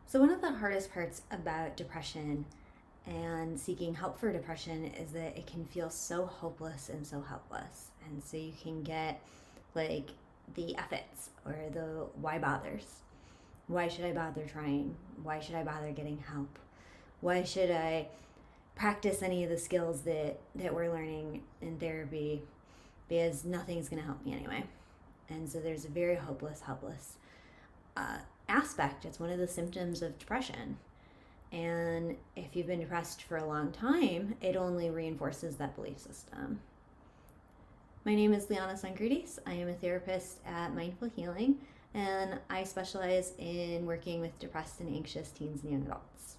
So, one of the hardest parts about depression and seeking help for depression is that it can feel so hopeless and so helpless. And so, you can get like the F its or the why bothers. Why should I bother trying? Why should I bother getting help? Why should I practice any of the skills that we're learning in therapy? Because nothing's going to help me anyway. And so, there's a very hopeless, helpless uh, aspect. It's one of the symptoms of depression. And if you've been depressed for a long time, it only reinforces that belief system. My name is Liana Sangridis. I am a therapist at Mindful Healing, and I specialize in working with depressed and anxious teens and young adults.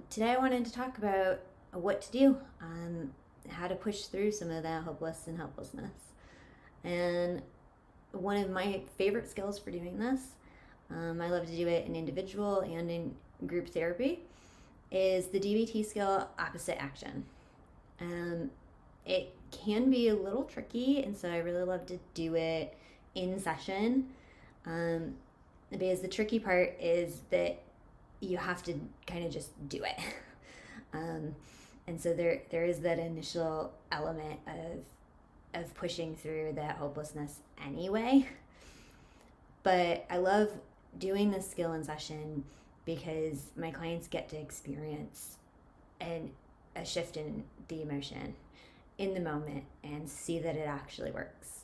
Today I wanted to talk about what to do, how to push through some of that hopeless and helplessness. And one of my favorite skills for doing this, I love to do it in individual and in group therapy, is the DBT skill opposite action. It can be a little tricky, and so I really love to do it in session, because the tricky part is that you have to kind of just do it. And so there is that initial element of pushing through that hopelessness anyway. But I love doing this skill in session because my clients get to experience a shift in the emotion in the moment and see that it actually works.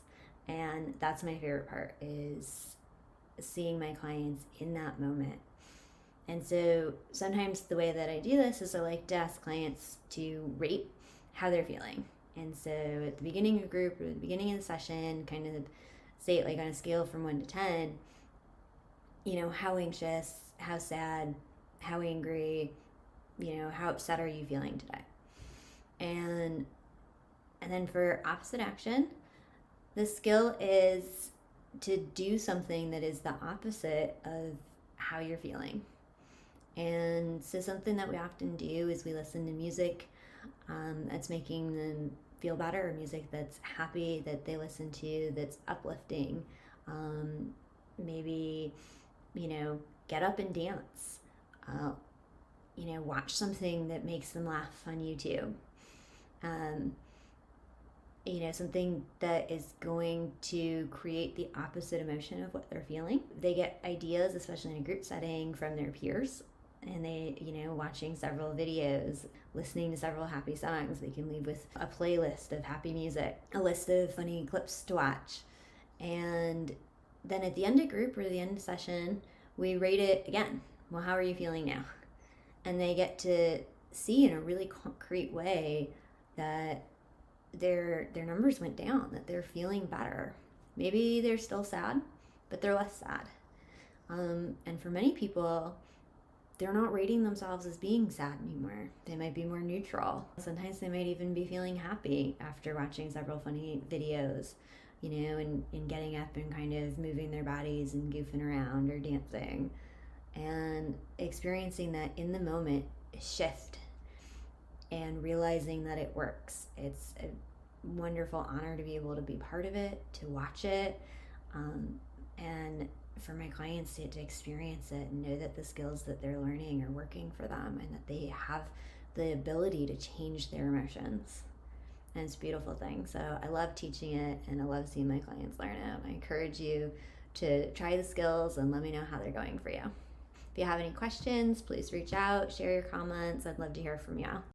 And that's my favorite part, is seeing my clients in that moment. And so sometimes the way that I do this is I like to ask clients to rate how they're feeling. And so at the beginning of a group or the beginning of the session, kind of say it like on a scale from 1 to 10, how anxious, how sad, how angry, how upset are you feeling today? And then for opposite action, the skill is to do something that is the opposite of how you're feeling. And so something that we often do is we listen to music that's making them feel better, or music that's happy that they listen to, that's uplifting. Maybe, get up and dance. Watch something that makes them laugh on YouTube. Something that is going to create the opposite emotion of what they're feeling. They get ideas, especially in a group setting, from their peers. And they, watching several videos, listening to several happy songs. They can leave with a playlist of happy music, a list of funny clips to watch. And then at the end of group or the end of session, we rate it again. Well, how are you feeling now? And they get to see in a really concrete way that their numbers went down, that they're feeling better. Maybe they're still sad, but they're less sad. And for many people, they're not rating themselves as being sad anymore. They might be more neutral. Sometimes they might even be feeling happy after watching several funny videos, and getting up and kind of moving their bodies and goofing around or dancing, and experiencing that in the moment shift and realizing that it works. It's a wonderful honor to be able to be part of it, to watch it, and for my clients to experience it and know that the skills that they're learning are working for them and that they have the ability to change their emotions. And it's a beautiful thing. So I love teaching it, and I love seeing my clients learn it. I encourage you to try the skills and let me know how they're going for you. If you have any questions, please reach out, share your comments. I'd love to hear from you.